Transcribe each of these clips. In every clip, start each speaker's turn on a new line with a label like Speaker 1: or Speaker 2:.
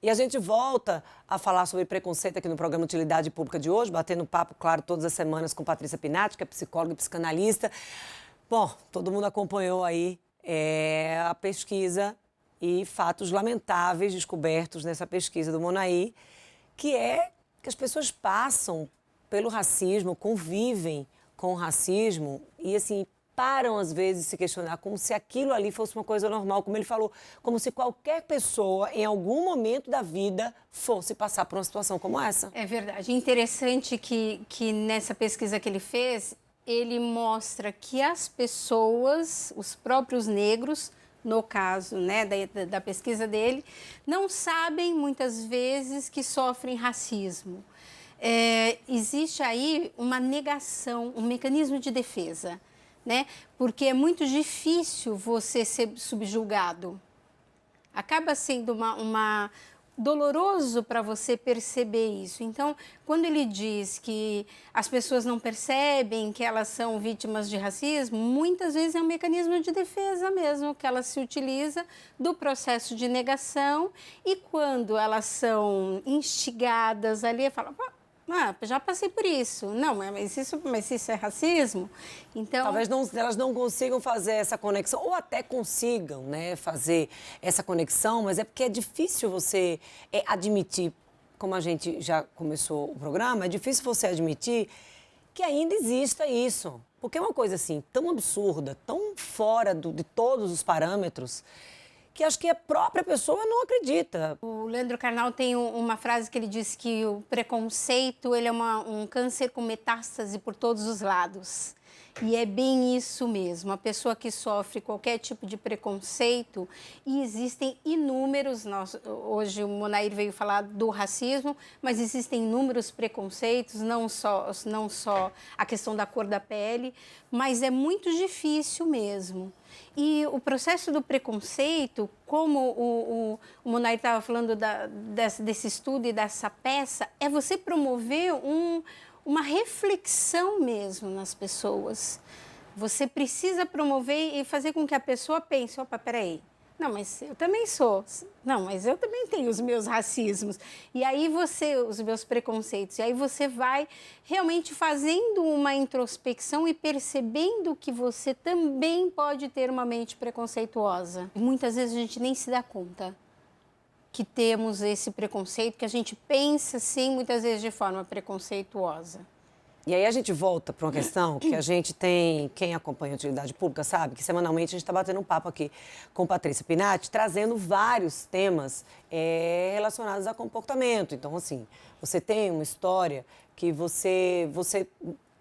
Speaker 1: E a gente volta a falar sobre preconceito aqui no programa Utilidade Pública de hoje, batendo papo, claro, todas as semanas com Patrícia Pinatti, que é psicóloga e psicanalista. Bom, todo mundo acompanhou aí a pesquisa e fatos lamentáveis descobertos nessa pesquisa do Monaí, que é que as pessoas passam pelo racismo, convivem com o racismo e, assim, param, às vezes, de se questionar como se aquilo ali fosse uma coisa normal, como ele falou, como se qualquer pessoa, em algum momento da vida, fosse passar por uma situação como essa.
Speaker 2: É verdade. Interessante que nessa pesquisa que ele fez, ele mostra que as pessoas, os próprios negros, no caso, né, da pesquisa dele, não sabem, muitas vezes, que sofrem racismo. Existe aí uma negação, um mecanismo de defesa, né? Porque é muito difícil você ser subjugado. Acaba sendo doloroso para você perceber isso. Então, quando ele diz que as pessoas não percebem que elas são vítimas de racismo, muitas vezes é um mecanismo de defesa mesmo, que ela se utiliza do processo de negação e quando elas são instigadas ali, fala... já passei por isso. Não, mas isso é racismo? Então...
Speaker 1: Talvez elas não consigam fazer essa conexão, ou até consigam, né, fazer essa conexão, mas é porque é difícil você admitir, como a gente já começou o programa, é difícil você admitir que ainda exista isso. Porque é uma coisa assim, tão absurda, tão fora de todos os parâmetros, que acho que a própria pessoa não acredita.
Speaker 2: O Leandro Carnal tem uma frase que ele diz que o preconceito ele é um câncer com metástase por todos os lados. E é bem isso mesmo, a pessoa que sofre qualquer tipo de preconceito, e existem inúmeros, hoje o Monair veio falar do racismo, mas existem inúmeros preconceitos, não só a questão da cor da pele, mas é muito difícil mesmo. E o processo do preconceito, como o Monair estava falando desse estudo e dessa peça, é você promover uma reflexão mesmo nas pessoas. Você precisa promover e fazer com que a pessoa pense, opa, peraí, não, mas eu também sou, não, mas eu também tenho os meus racismos, e aí os meus preconceitos, e aí você vai realmente fazendo uma introspecção e percebendo que você também pode ter uma mente preconceituosa. Muitas vezes a gente nem se dá conta que temos esse preconceito, que a gente pensa, sim, muitas vezes de forma preconceituosa.
Speaker 1: E aí a gente volta para uma questão que a gente tem, quem acompanha a utilidade pública sabe, que semanalmente a gente está batendo um papo aqui com Patrícia Pinatti, trazendo vários temas relacionados a comportamento. Então, assim, você tem uma história que você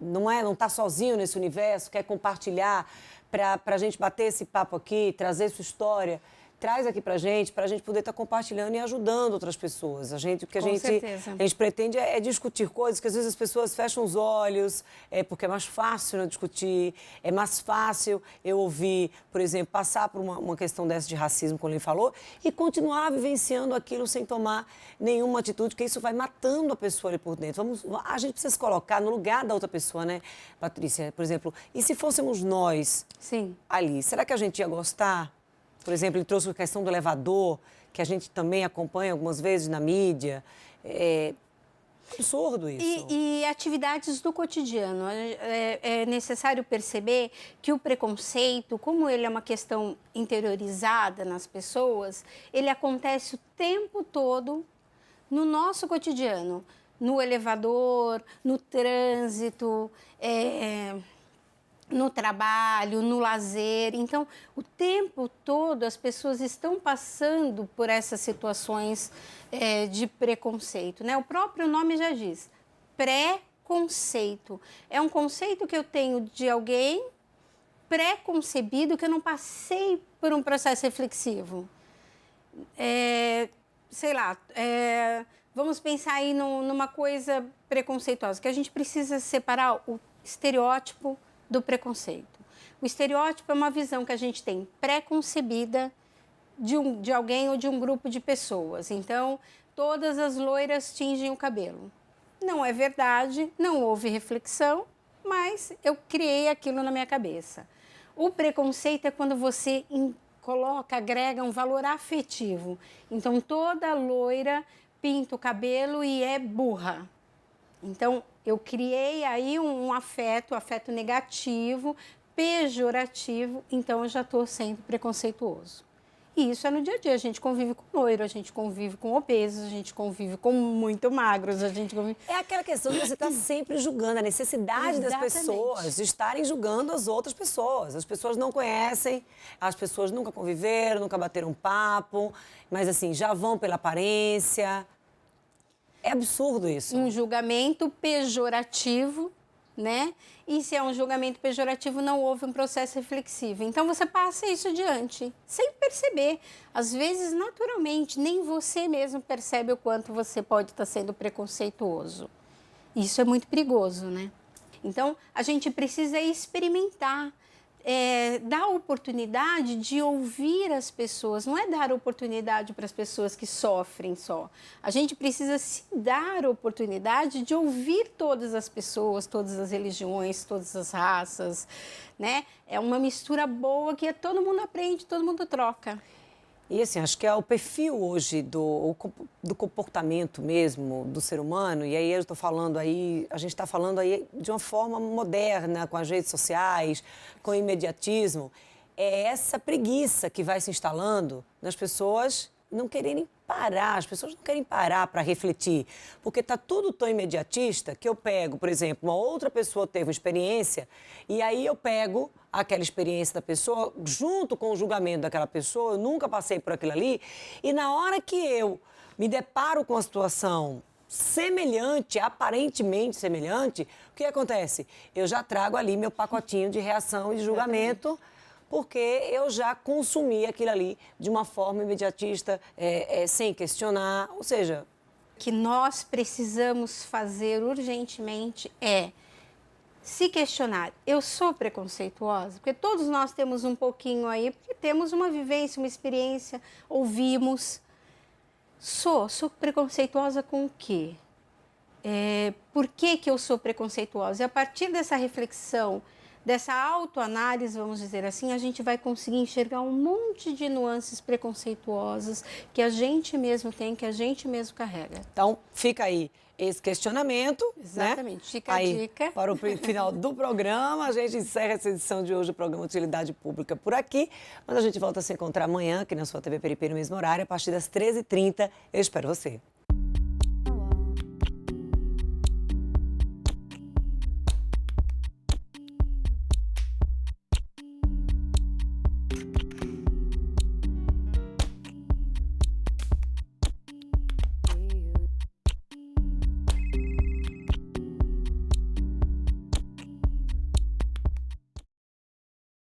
Speaker 1: não está sozinho nesse universo, quer compartilhar para a gente bater esse papo aqui, trazer sua história. Traz aqui pra gente poder estar compartilhando e ajudando outras pessoas. O que a gente pretende é discutir coisas que às vezes as pessoas fecham os olhos, porque é mais fácil não discutir, é mais fácil eu ouvir, por exemplo, passar por uma questão dessa de racismo, como ele falou, e continuar vivenciando aquilo sem tomar nenhuma atitude, porque isso vai matando a pessoa ali por dentro. A gente precisa se colocar no lugar da outra pessoa, né, Patrícia? Por exemplo, e se fôssemos nós ali, será que a gente ia gostar? Por exemplo, ele trouxe a questão do elevador, que a gente também acompanha algumas vezes na mídia. É absurdo isso.
Speaker 2: E atividades do cotidiano. É necessário perceber que o preconceito, como ele é uma questão interiorizada nas pessoas, ele acontece o tempo todo no nosso cotidiano. No elevador, no trânsito, no trabalho, no lazer. Então, o tempo todo as pessoas estão passando por essas situações de preconceito, né? O próprio nome já diz, preconceito. É um conceito que eu tenho de alguém pré-concebido, que eu não passei por um processo reflexivo. Vamos pensar aí numa coisa preconceituosa, que a gente precisa separar o estereótipo do preconceito. O estereótipo é uma visão que a gente tem pré-concebida de alguém ou de um grupo de pessoas. Então, todas as loiras tingem o cabelo. Não é verdade, não houve reflexão, mas eu criei aquilo na minha cabeça. O preconceito é quando você agrega um valor afetivo. Então, toda loira pinta o cabelo e é burra. Então, eu criei aí um afeto negativo, pejorativo, então eu já estou sendo preconceituoso. E isso é no dia a dia, a gente convive com loiro, a gente convive com obesos, a gente convive com muito magros, a gente convive...
Speaker 1: É aquela questão de você estar sempre julgando, a necessidade das
Speaker 2: Exatamente.
Speaker 1: pessoas de estarem julgando as outras pessoas. As pessoas não conhecem, as pessoas nunca conviveram, nunca bateram um papo, mas assim, já vão pela aparência. É absurdo isso.
Speaker 2: Um julgamento pejorativo, né? E se é um julgamento pejorativo, não houve um processo reflexivo. Então, você passa isso adiante, sem perceber. Às vezes, naturalmente, nem você mesmo percebe o quanto você pode estar sendo preconceituoso. Isso é muito perigoso, né? Então, a gente precisa experimentar, dar oportunidade de ouvir as pessoas, não é dar oportunidade para as pessoas que sofrem só. A gente precisa se dar oportunidade de ouvir todas as pessoas, todas as religiões, todas as raças, né? É uma mistura boa que todo mundo aprende, todo mundo troca.
Speaker 1: E assim, acho que é o perfil hoje do comportamento mesmo do ser humano, e aí eu estou falando aí, a gente está falando aí de uma forma moderna, com as redes sociais, com o imediatismo, é essa preguiça que vai se instalando nas pessoas não quererem parar, as pessoas não querem parar para refletir, porque está tudo tão imediatista que eu pego, por exemplo, uma outra pessoa teve uma experiência e aí eu pego aquela experiência da pessoa junto com o julgamento daquela pessoa, eu nunca passei por aquilo ali, e na hora que eu me deparo com uma situação semelhante, aparentemente semelhante, o que acontece? Eu já trago ali meu pacotinho de reação e de julgamento, porque eu já consumi aquilo ali de uma forma imediatista, sem questionar, ou seja...
Speaker 2: O que nós precisamos fazer urgentemente é se questionar. Eu sou preconceituosa? Porque todos nós temos um pouquinho aí, porque temos uma vivência, uma experiência, ouvimos. Sou preconceituosa com o quê? Por que eu sou preconceituosa? E a partir dessa reflexão, dessa autoanálise, vamos dizer assim, a gente vai conseguir enxergar um monte de nuances preconceituosas que a gente mesmo tem, que a gente mesmo carrega.
Speaker 1: Então, fica aí esse questionamento,
Speaker 2: exatamente,
Speaker 1: né?
Speaker 2: Fica a dica.
Speaker 1: Para o final do programa, a gente encerra essa edição de hoje do programa Utilidade Pública por aqui, mas a gente volta a se encontrar amanhã aqui na sua TV Peripê no mesmo horário, a partir das 13h30. Eu espero você.